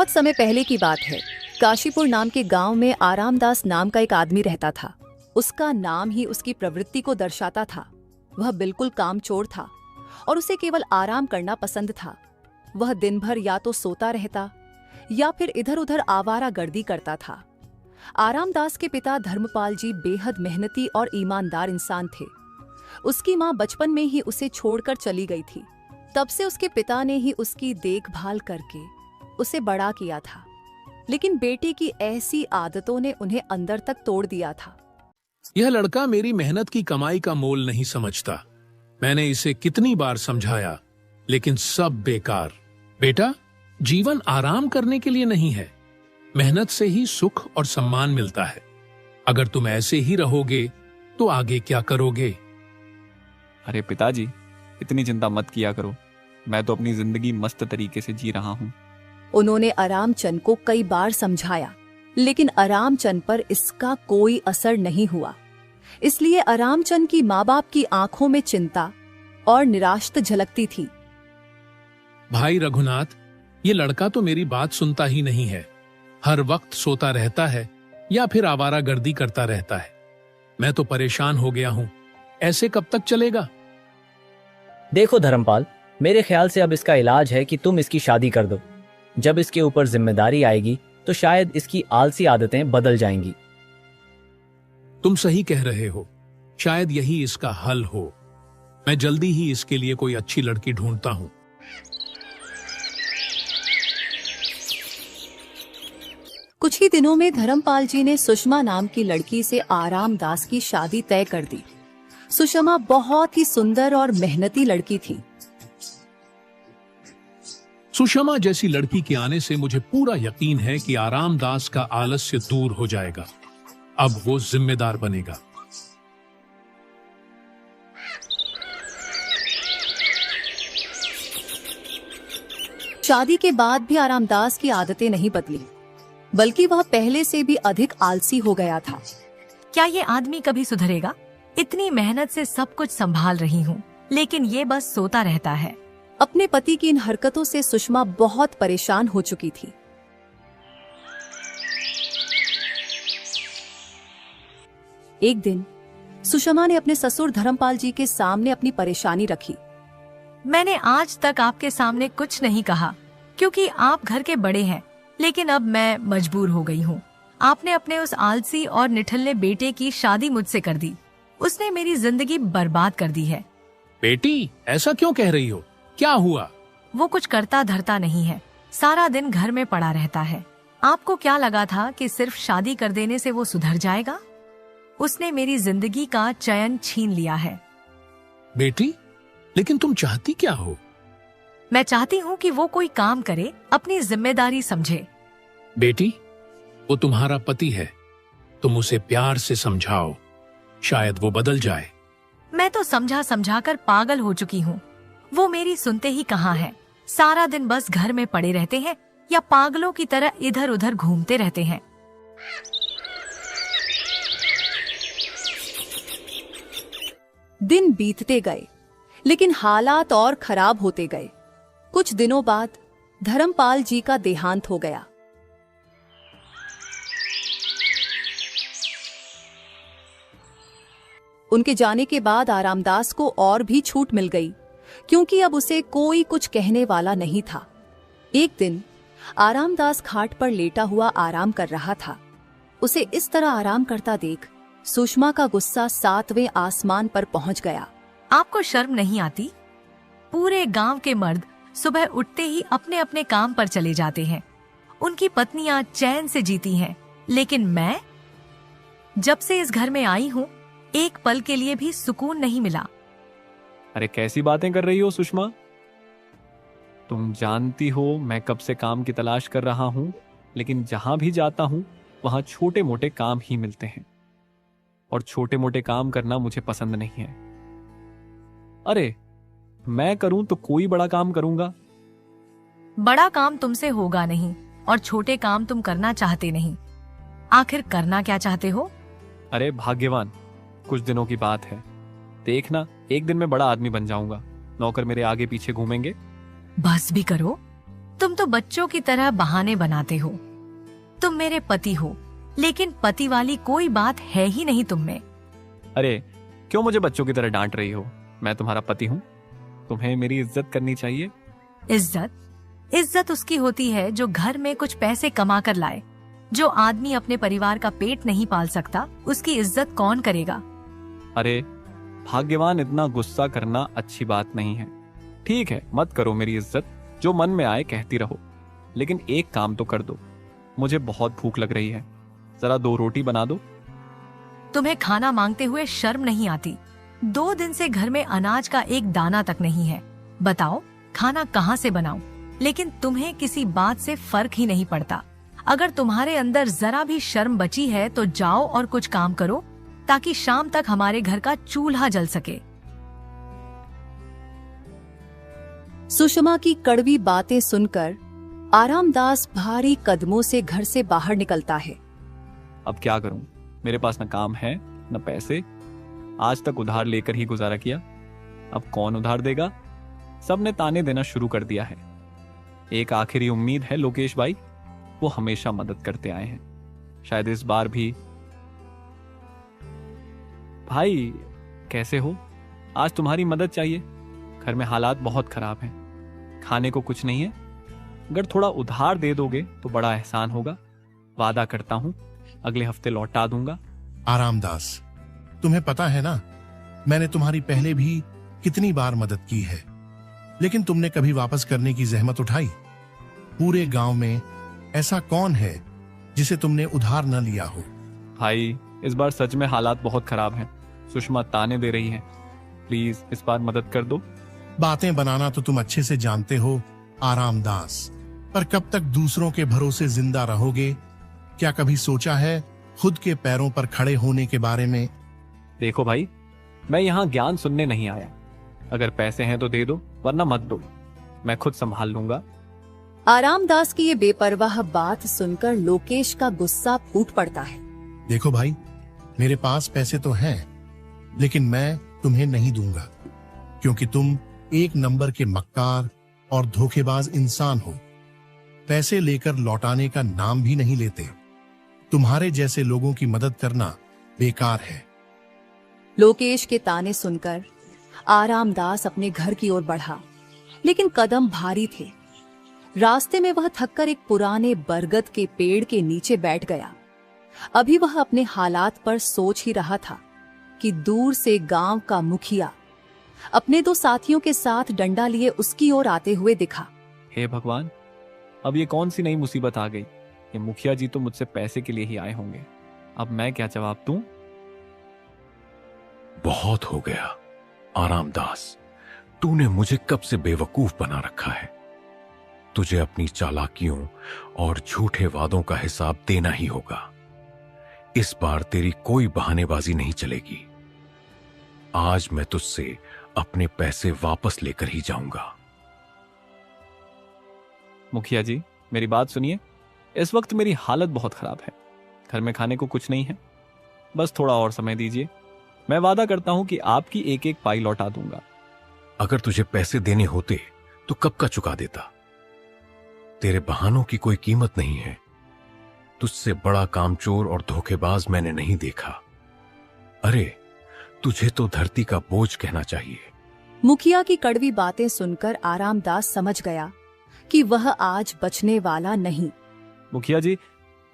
बहुत समय पहले की बात है। काशीपुर नाम के गांव में आरामदास नाम का एक आदमी रहता था। उसका नाम ही उसकी प्रवृत्ति को दर्शाता था। वह बिल्कुल कामचोर था और उसे केवल आराम करना पसंद था। वह दिन भर या तो सोता रहता या फिर इधर उधर आवारागर्दी करता था। आरामदास के पिता धर्मपाल जी बेहद मेहनती और ईमानदार इंसान थे। उसकी मां बचपन में ही उसे छोड़कर चली गई थी। तब से उसके पिता ने ही उसकी देखभाल करके उसे बड़ा किया था। लेकिन बेटे की ऐसी आदतों ने उन्हें अंदर तक तोड़ दिया था। यह लड़का मेरी मेहनत की कमाई का मोल नहीं समझता। मैंने इसे कितनी बार समझाया, लेकिन सब बेकार। बेटा, जीवन आराम करने के लिए नहीं है। मेहनत से ही सुख और सम्मान मिलता है। अगर तुम ऐसे ही रहोगे तो आगे क्या करोगे? अरे पिताजी, इतनी चिंता मत किया करो। मैं तो अपनी जिंदगी मस्त तरीके से जी रहा हूँ। उन्होंने आरामचंद को कई बार समझाया, लेकिन आरामचंद पर इसका कोई असर नहीं हुआ। इसलिए आरामचंद की माँ बाप की आंखों में चिंता और निराशा झलकती थी। भाई रघुनाथ, ये लड़का तो मेरी बात सुनता ही नहीं है। हर वक्त सोता रहता है या फिर आवारागर्दी करता रहता है। मैं तो परेशान हो गया हूँ। ऐसे कब तक चलेगा? देखो धर्मपाल, मेरे ख्याल से अब इसका इलाज है कि तुम इसकी शादी कर दो। जब इसके ऊपर जिम्मेदारी आएगी तो शायद इसकी आलसी आदतें बदल जाएंगी। तुम सही कह रहे हो। शायद यही इसका हल हो। मैं जल्दी ही इसके लिए कोई अच्छी लड़की ढूंढता हूँ। कुछ ही दिनों में धर्मपाल जी ने सुषमा नाम की लड़की से आरामदास की शादी तय कर दी। सुषमा बहुत ही सुंदर और मेहनती लड़की थी। सुषमा जैसी लड़की के आने से मुझे पूरा यकीन है कि आरामदास का आलस्य दूर हो जाएगा। अब वो जिम्मेदार बनेगा। शादी के बाद भी आरामदास की आदतें नहीं बदली, बल्कि वह पहले से भी अधिक आलसी हो गया था। क्या ये आदमी कभी सुधरेगा? इतनी मेहनत से सब कुछ संभाल रही हूँ, लेकिन ये बस सोता रहता है। अपने पति की इन हरकतों से सुषमा बहुत परेशान हो चुकी थी। एक दिन सुषमा ने अपने ससुर धर्मपाल जी के सामने अपनी परेशानी रखी। मैंने आज तक आपके सामने कुछ नहीं कहा क्योंकि आप घर के बड़े हैं, लेकिन अब मैं मजबूर हो गई हूँ। आपने अपने उस आलसी और निठल्ले बेटे की शादी मुझसे कर दी। उसने मेरी जिंदगी बर्बाद कर दी है। बेटी, ऐसा क्यों कह रही हो? क्या हुआ? वो कुछ करता धरता नहीं है। सारा दिन घर में पड़ा रहता है। आपको क्या लगा था कि सिर्फ शादी कर देने से वो सुधर जाएगा? उसने मेरी जिंदगी का चयन छीन लिया है। बेटी, लेकिन तुम चाहती क्या हो? मैं चाहती हूँ कि वो कोई काम करे, अपनी जिम्मेदारी समझे। बेटी, वो तुम्हारा पति है। तुम उसे प्यार से समझाओ, शायद वो बदल जाए। मैं तो समझा समझा कर पागल हो चुकी हूँ। वो मेरी सुनते ही कहाँ है। सारा दिन बस घर में पड़े रहते हैं या पागलों की तरह इधर उधर घूमते रहते हैं। दिन बीतते गए, लेकिन हालात और खराब होते गए। कुछ दिनों बाद धर्मपाल जी का देहांत हो गया। उनके जाने के बाद आरामदास को और भी छूट मिल गई, क्योंकि अब उसे कोई कुछ कहने वाला नहीं था। एक दिन आरामदास खाट पर लेटा हुआ आराम कर रहा था। उसे इस तरह आराम करता देख सुषमा का गुस्सा 7वें आसमान पर पहुंच गया। आपको शर्म नहीं आती? पूरे गांव के मर्द सुबह उठते ही अपने अपने काम पर चले जाते हैं। उनकी पत्नियां चैन से जीती हैं, लेकिन मैं जब से इस घर में आई हूँ, एक पल के लिए भी सुकून नहीं मिला। अरे कैसी बातें कर रही हो सुषमा? तुम जानती हो मैं कब से काम की तलाश कर रहा हूँ, लेकिन जहां भी जाता हूँ वहां छोटे मोटे काम ही मिलते हैं, और छोटे मोटे काम करना मुझे पसंद नहीं है। अरे मैं करूं तो कोई बड़ा काम करूंगा। बड़ा काम तुमसे होगा नहीं, और छोटे काम तुम करना चाहते नहीं। आखिर करना क्या चाहते हो? अरे भाग्यवान, कुछ दिनों की बात है। देखना, एक दिन मैं बड़ा आदमी बन जाऊंगा। नौकर मेरे आगे पीछे घूमेंगे। बस भी करो। तुम तो बच्चों की तरह बहाने बनाते हो। तुम मेरे पति हो, लेकिन पति वाली कोई बात है ही नहीं तुम में। अरे क्यों मुझे बच्चों की तरह डांट रही हो? मैं तुम्हारा पति हूँ, तुम्हें मेरी इज्जत करनी चाहिए। इज्जत उसकी होती है जो घर में कुछ पैसे कमा कर लाए। जो आदमी अपने परिवार का पेट नहीं पाल सकता, उसकी इज्जत कौन करेगा? अरे भाग्यवान, इतना गुस्सा करना अच्छी बात नहीं है। ठीक है, मत करो मेरी इज्जत, जो मन में आए कहती रहो, लेकिन एक काम तो कर दो। मुझे बहुत भूख लग रही है, जरा 2 रोटी बना दो। तुम्हें खाना मांगते हुए शर्म नहीं आती? 2 दिन से घर में अनाज का एक दाना तक नहीं है। बताओ खाना कहाँ से बनाऊं? लेकिन तुम्हें किसी बात से फर्क ही नहीं पड़ता। अगर तुम्हारे अंदर जरा भी शर्म बची है तो जाओ और कुछ काम करो, ताकि शाम तक हमारे घर का चूल्हा जल सके। सुषमा की कड़वी बातें सुनकर आरामदास भारी कदमों से घर से बाहर निकलता है। अब क्या करूं? मेरे पास न काम है न पैसे। आज तक उधार लेकर ही गुजारा किया, अब कौन उधार देगा? सबने ताने देना शुरू कर दिया है। एक आखिरी उम्मीद है लोकेश भाई, वो हमेशा मदद करते आए हैं, शायद इस बार भी। भाई कैसे हो? आज तुम्हारी मदद चाहिए। घर में हालात बहुत खराब हैं, खाने को कुछ नहीं है। अगर थोड़ा उधार दे दोगे तो बड़ा एहसान होगा। वादा करता हूं अगले हफ्ते लौटा दूंगा। आरामदास, तुम्हें पता है ना, मैंने तुम्हारी पहले भी कितनी बार मदद की है, लेकिन तुमने कभी वापस करने की जहमत उठाई? पूरे गांव में ऐसा कौन है जिसे तुमने उधार न लिया हो? भाई इस बार सच में हालात बहुत खराब हैं। सुषमा ताने दे रही है, प्लीज इस बार मदद कर दो। बातें बनाना तो तुम अच्छे से जानते हो आरामदास, पर कब तक दूसरों के भरोसे जिंदा रहोगे? क्या कभी सोचा है खुद के पैरों पर खड़े होने के बारे में? देखो भाई, मैं यहाँ ज्ञान सुनने नहीं आया। अगर पैसे हैं तो दे दो, वरना मत दो, मैं खुद संभाल लूंगा। आरामदास की ये बेपरवाह बात सुनकर लोकेश का गुस्सा फूट पड़ता है। देखो भाई, मेरे पास पैसे तो हैं, लेकिन मैं तुम्हें नहीं दूंगा, क्योंकि तुम 1 नंबर के मक्कार और धोखेबाज इंसान हो। पैसे लेकर लौटाने का नाम भी नहीं लेते। तुम्हारे जैसे लोगों की मदद करना बेकार है। लोकेश के ताने सुनकर आरामदास अपने घर की ओर बढ़ा, लेकिन कदम भारी थे। रास्ते में वह थककर एक पुराने बरगद के पेड़ के नीचे बैठ गया। अभी वह अपने हालात पर सोच ही रहा था कि दूर से गांव का मुखिया अपने 2 साथियों के साथ डंडा लिए उसकी ओर आते हुए दिखा। हे भगवान, अब ये कौन सी नई मुसीबत आ गई? ये मुखिया जी तो मुझसे पैसे के लिए ही आए होंगे। अब मैं क्या जवाब दूं? बहुत हो गया आरामदास, तूने मुझे कब से बेवकूफ बना रखा है। तुझे अपनी चालाकियों और झूठे वादों का हिसाब देना ही होगा। इस बार तेरी कोई बहानेबाजी नहीं चलेगी। आज मैं तुझसे अपने पैसे वापस लेकर ही जाऊंगा। मुखिया जी, मेरी बात सुनिए। इस वक्त मेरी हालत बहुत खराब है, घर में खाने को कुछ नहीं है। बस थोड़ा और समय दीजिए, मैं वादा करता हूं कि आपकी 1-1 पाई लौटा दूंगा। अगर तुझे पैसे देने होते तो कब का चुका देता। तेरे बहानों की कोई कीमत नहीं है। तुझसे बड़ा कामचोर और धोखेबाज मैंने नहीं देखा। अरे, तुझे तो धरती का बोझ कहना चाहिए। मुखिया की कड़वी बातें सुनकर आरामदास समझ गया कि वह आज बचने वाला नहीं। मुखिया जी,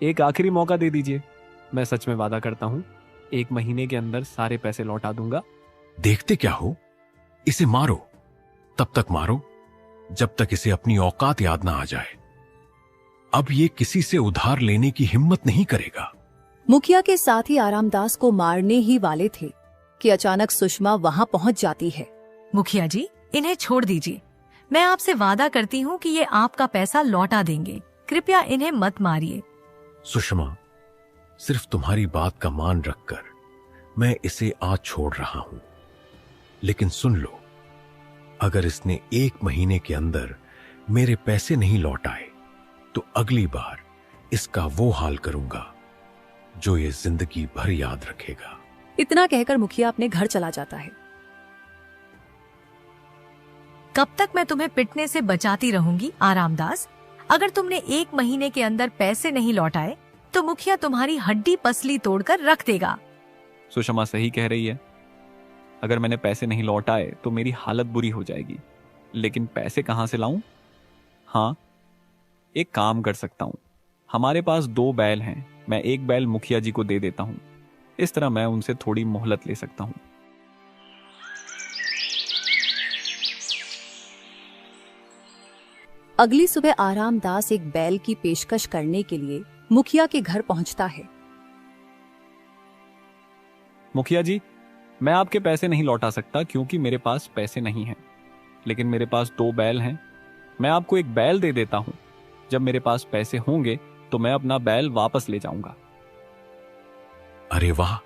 एक आखिरी मौका दे दीजिए। मैं सच में वादा करता हूं 1 महीने के अंदर सारे पैसे लौटा दूंगा। देखते क्या हो, इसे मारो। तब तक मारो जब तक इसे अपनी औकात याद ना आ जाए। अब ये किसी से उधार लेने की हिम्मत नहीं करेगा। मुखिया के साथी आरामदास को मारने ही वाले थे कि अचानक सुषमा वहां पहुंच जाती है। मुखिया जी, इन्हें छोड़ दीजिए। मैं आपसे वादा करती हूँ कि ये आपका पैसा लौटा देंगे। कृपया इन्हें मत मारिए। सुषमा, सिर्फ तुम्हारी बात का मान रखकर मैं इसे आज छोड़ रहा हूं, लेकिन सुन लो, अगर इसने 1 महीने के अंदर मेरे पैसे नहीं लौटाए तो अगली बार इसका वो हाल करूंगा जो ये जिंदगी भर याद रखेगा। इतना कहकर मुखिया अपने घर चला जाता है। कब तक मैं तुम्हें पिटने से बचाती रहूंगी आरामदास? अगर तुमने 1 महीने के अंदर पैसे नहीं लौटाए तो मुखिया तुम्हारी हड्डी पसली तोड़कर रख देगा। सुषमा सही कह रही है। अगर मैंने पैसे नहीं लौटाए तो मेरी हालत बुरी हो जाएगी। लेकिन पैसे कहां से लाऊं? हाँ, एक काम कर सकता हूं। हमारे पास 2 बैल हैं। मैं एक बैल मुखिया जी को दे देता हूं। इस तरह मैं उनसे थोड़ी मोहलत ले सकता हूं। अगली सुबह आरामदास एक बैल की पेशकश करने के लिए मुखिया के घर पहुंचता है। मुखिया जी, मैं आपके पैसे नहीं लौटा सकता क्योंकि मेरे पास पैसे नहीं हैं। लेकिन मेरे पास 2 बैल हैं। मैं आपको एक बैल दे देता हूं। जब मेरे पास पैसे होंगे तो मैं अपना बैल वापस ले जाऊंगा। अरे वाह,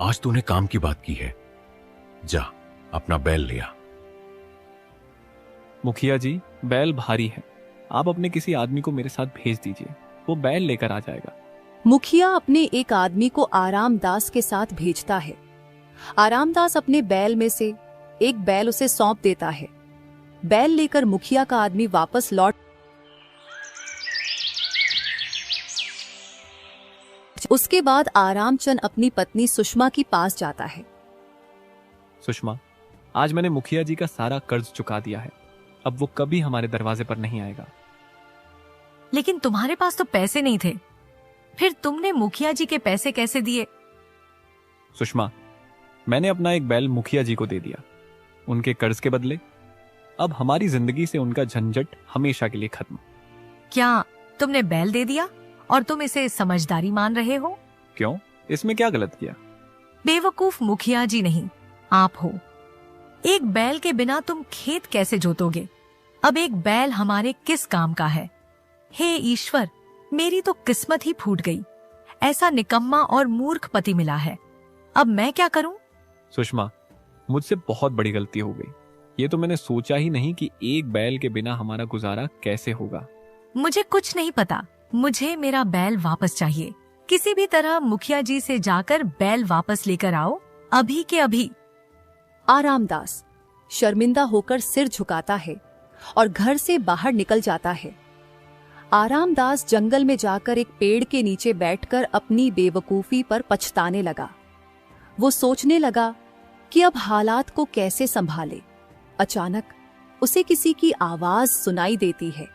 आज तूने काम की बात की है। जा, अपना बैल ले आ। मुखिया जी, बैल भारी है। आप अपने किसी आदमी को मेरे साथ भेज दीजिए, वो बैल लेकर आ जाएगा। मुखिया अपने एक आदमी को आरामदास के साथ भेजता है। आरामदास अपने बैल में से एक बैल उसे सौंप देता है। बैल लेकर मुखिया का आदमी वापस लौट उसके बाद आरामचंद अपनी पत्नी सुषमा के पास जाता है। सुषमा, आज मैंने मुखिया जी का सारा कर्ज चुका दिया है। अब वो कभी हमारे दरवाजे पर नहीं आएगा। लेकिन तुम्हारे पास तो पैसे नहीं थे, फिर तुमने मुखिया जी के पैसे कैसे दिए? सुषमा, मैंने अपना एक बैल मुखिया जी को दे दिया, उनके कर्ज के बदले। अब हमारी जिंदगी से उनका झंझट हमेशा के लिए खत्म। क्या तुमने बैल दे दिया और तुम इसे समझदारी मान रहे हो? क्यों? इसमें क्या गलत किया? बेवकूफ मुखिया जी नहीं, आप हो। एक बैल के बिना तुम खेत कैसे जोतोगे? अब एक बैल हमारे किस काम का है? हे ईश्वर, मेरी तो किस्मत ही फूट गई। ऐसा निकम्मा और मूर्ख पति मिला है। अब मैं क्या करूं? सुषमा, मुझसे बहुत बड़ी गलती हो गई। ये तो मैंने सोचा ही नहीं कि एक बैल के बिना हमारा गुजारा कैसे होगा। मुझे कुछ नहीं पता। मुझे मेरा बैल वापस चाहिए। किसी भी तरह मुखिया जी से जाकर बैल वापस लेकर आओ, अभी के अभी। आरामदास शर्मिंदा होकर सिर झुकाता है और घर से बाहर निकल जाता है। आरामदास जंगल में जाकर एक पेड़ के नीचे बैठकर अपनी बेवकूफी पर पछताने लगा। वो सोचने लगा कि अब हालात को कैसे संभाले। अचानक उसे किसी की आवाज सुनाई देती है।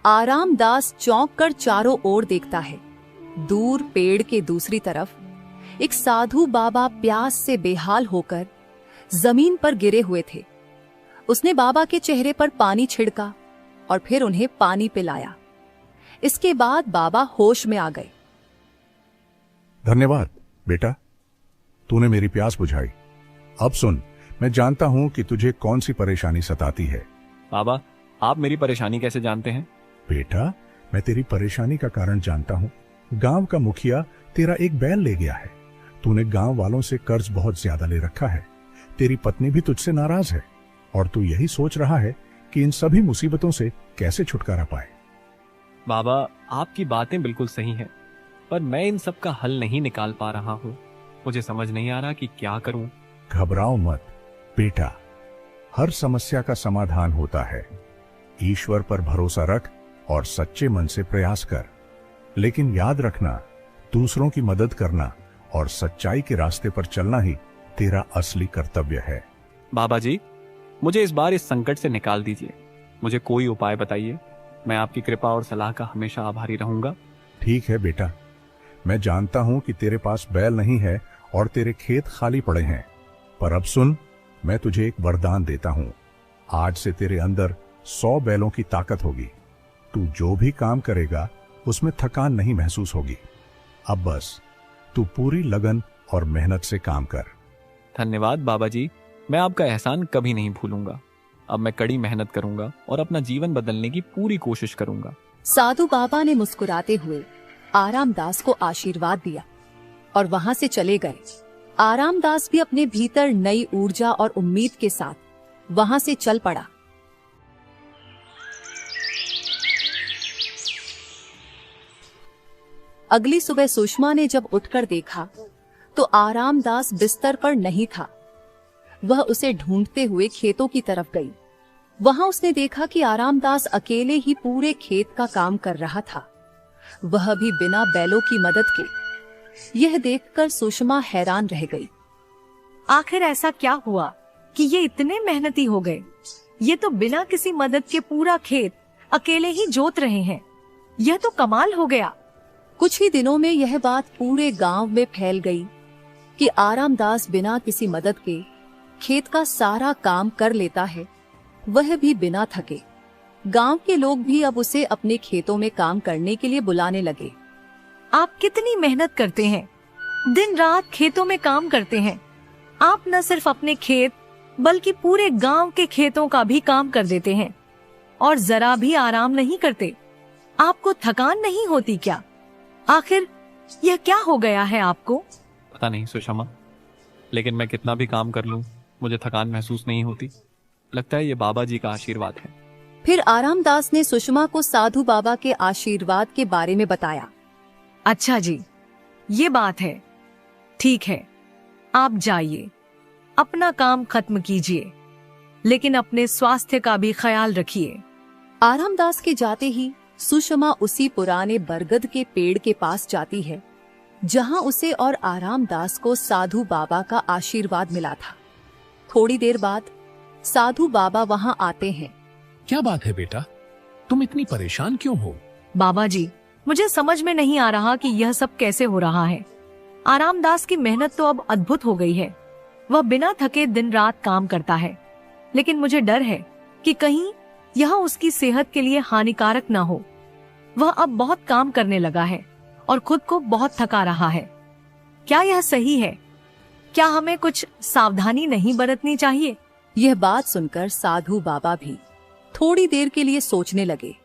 आरामदास चौंक कर चारों ओर देखता है। दूर पेड़ के दूसरी तरफ एक साधु बाबा प्यास से बेहाल होकर जमीन पर गिरे हुए थे। उसने बाबा के चेहरे पर पानी छिड़का और फिर उन्हें पानी पिलाया। इसके बाद बाबा होश में आ गए। धन्यवाद बेटा, तूने मेरी प्यास बुझाई। अब सुन, मैं जानता हूं कि तुझे कौन सी परेशानी सताती है। बाबा, आप मेरी परेशानी कैसे जानते हैं? बेटा, मैं तेरी परेशानी का कारण जानता हूं। गांव का मुखिया तेरा एक बैल ले गया है। तूने गांव वालों से कर्ज बहुत ज्यादा ले रखा है। तेरी पत्नी भी तुझसे नाराज है और तू यही सोच रहा है कि इन सभी मुसीबतों से कैसे छुटकारा पाए। बाबा, आपकी बातें बिल्कुल सही हैं, पर मैं इन सब का हल नहीं निकाल पा रहा हूँ। मुझे समझ नहीं आ रहा कि क्या करूं। घबराओ मत बेटा, हर समस्या का समाधान होता है। ईश्वर पर भरोसा रख और सच्चे मन से प्रयास कर। लेकिन याद रखना, दूसरों की मदद करना और सच्चाई के रास्ते पर चलना ही तेरा असली कर्तव्य है। बाबा जी, मुझे इस बार इस संकट से निकाल दीजिए। मुझे कोई उपाय बताइए। मैं आपकी कृपा और सलाह का हमेशा आभारी रहूंगा। ठीक है बेटा, मैं जानता हूं कि तेरे पास बैल नहीं है और तेरे खेत खाली पड़े हैं, पर अब सुन, मैं तुझे एक वरदान देता हूं। आज से तेरे अंदर 100 बैलों की ताकत होगी। तू जो भी काम करेगा उसमें थकान नहीं महसूस होगी। अब बस तू पूरी लगन और मेहनत से काम कर। धन्यवाद बाबा जी, मैं आपका एहसान कभी नहीं भूलूंगा। अब मैं कड़ी मेहनत करूंगा और अपना जीवन बदलने की पूरी कोशिश करूंगा। साधु बाबा ने मुस्कुराते हुए आरामदास को आशीर्वाद दिया और वहां से चले गए। आरामदास भी अपने भीतर नई ऊर्जा और उम्मीद के साथ वहां से चल पड़ा। अगली सुबह सुषमा ने जब उठकर देखा तो आरामदास बिस्तर पर नहीं था। वह उसे ढूंढते हुए खेतों की तरफ गई। वहां उसने देखा कि आरामदास अकेले ही पूरे खेत का काम कर रहा था, वह भी बिना बैलों की मदद के। यह देखकर सुषमा हैरान रह गई। आखिर ऐसा क्या हुआ कि ये इतने मेहनती हो गए? ये तो बिना किसी मदद के पूरा खेत अकेले ही जोत रहे हैं। यह तो कमाल हो गया। कुछ ही दिनों में यह बात पूरे गांव में फैल गई कि आरामदास बिना किसी मदद के खेत का सारा काम कर लेता है, वह भी बिना थके। गांव के लोग भी अब उसे अपने खेतों में काम करने के लिए बुलाने लगे। आप कितनी मेहनत करते हैं, दिन रात खेतों में काम करते हैं। आप न सिर्फ अपने खेत बल्कि पूरे गांव के खेतों का भी काम कर देते हैं और जरा भी आराम नहीं करते। आपको थकान नहीं होती क्या? आखिर यह क्या हो गया है आपको? पता नहीं सुषमा, लेकिन मैं कितना भी काम कर लूं, मुझे थकान महसूस नहीं होती। लगता है ये बाबा जी का आशीर्वाद है। फिर आरामदास ने सुषमा को साधु बाबा के आशीर्वाद के बारे में बताया। अच्छा जी, ये बात है। ठीक है, आप जाइए, अपना काम खत्म कीजिए, लेकिन अपने स्वास्थ्य का भी ख्याल रखिए। आरामदास के जाते ही सुषमा उसी पुराने बरगद के पेड़ के पास जाती है जहां उसे और आरामदास को साधु बाबा का आशीर्वाद मिला था। थोड़ी देर बाद साधु बाबा वहां आते हैं। क्या बात है बेटा, तुम इतनी परेशान क्यों हो? बाबा जी, मुझे समझ में नहीं आ रहा कि यह सब कैसे हो रहा है। आरामदास की मेहनत तो अब अद्भुत हो गई है। वह बिना थके दिन रात काम करता है, लेकिन मुझे डर है कि कहीं यह उसकी सेहत के लिए हानिकारक ना हो। वह अब बहुत काम करने लगा है और खुद को बहुत थका रहा है। क्या यह सही है? क्या हमें कुछ सावधानी नहीं बरतनी चाहिए? यह बात सुनकर साधु बाबा भी थोड़ी देर के लिए सोचने लगे।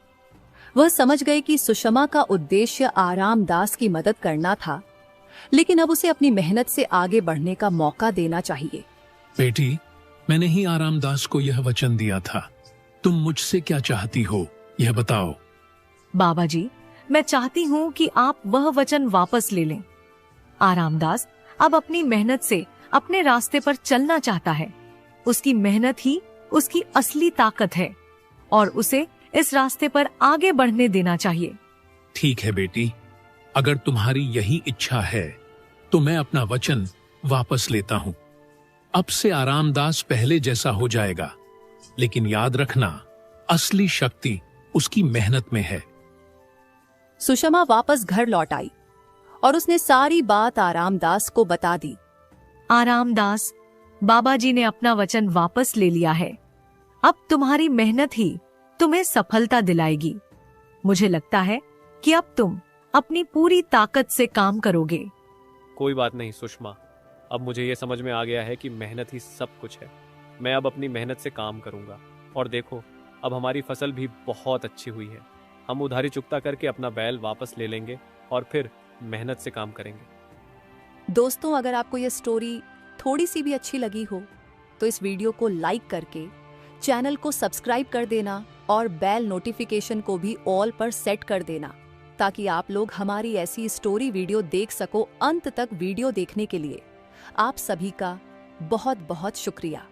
वह समझ गए कि सुषमा का उद्देश्य आरामदास की मदद करना था, लेकिन अब उसे अपनी मेहनत से आगे बढ़ने का मौका देना चाहिए। बेटी, मैंने ही आरामदास को यह वचन दिया था। तुम मुझसे क्या चाहती हो, यह बताओ। बाबा जी, मैं चाहती हूँ कि आप वह वचन वापस ले लें। आरामदास अब अपनी मेहनत से अपने रास्ते पर चलना चाहता है। उसकी मेहनत ही उसकी असली ताकत है और उसे इस रास्ते पर आगे बढ़ने देना चाहिए। ठीक है बेटी, अगर तुम्हारी यही इच्छा है तो मैं अपना वचन वापस लेता हूँ। अब से आरामदास पहले जैसा हो जाएगा, लेकिन याद रखना, असली शक्ति उसकी मेहनत में है। सुषमा वापस घर लौट आई और उसने सारी बात आरामदास को बता दी। आरामदास, बाबा जी ने अपना वचन वापस ले लिया है। अब तुम्हारी मेहनत ही तुम्हें सफलता दिलाएगी। मुझे लगता है कि अब तुम अपनी पूरी ताकत से काम करोगे। कोई बात नहीं सुषमा, अब मुझे ये समझ में आ गया है कि मेहनत ही सब कुछ है। मैं अब अपनी मेहनत से काम करूंगा और देखो, अब हमारी फसल भी बहुत अच्छी हुई है। हम उधारी चुकता करके अपना बैल वापस ले लेंगे और फिर मेहनत से काम करेंगे। दोस्तों, अगर आपको यह स्टोरी थोड़ी सी भी अच्छी लगी हो तो इस वीडियो को लाइक करके चैनल को सब्सक्राइब कर देना और बेल नोटिफिकेशन को भी ऑल पर सेट कर देना, ताकि आप लोग हमारी ऐसी स्टोरी वीडियो देख सको। अंत तक वीडियो देखने के लिए आप सभी का बहुत बहुत शुक्रिया।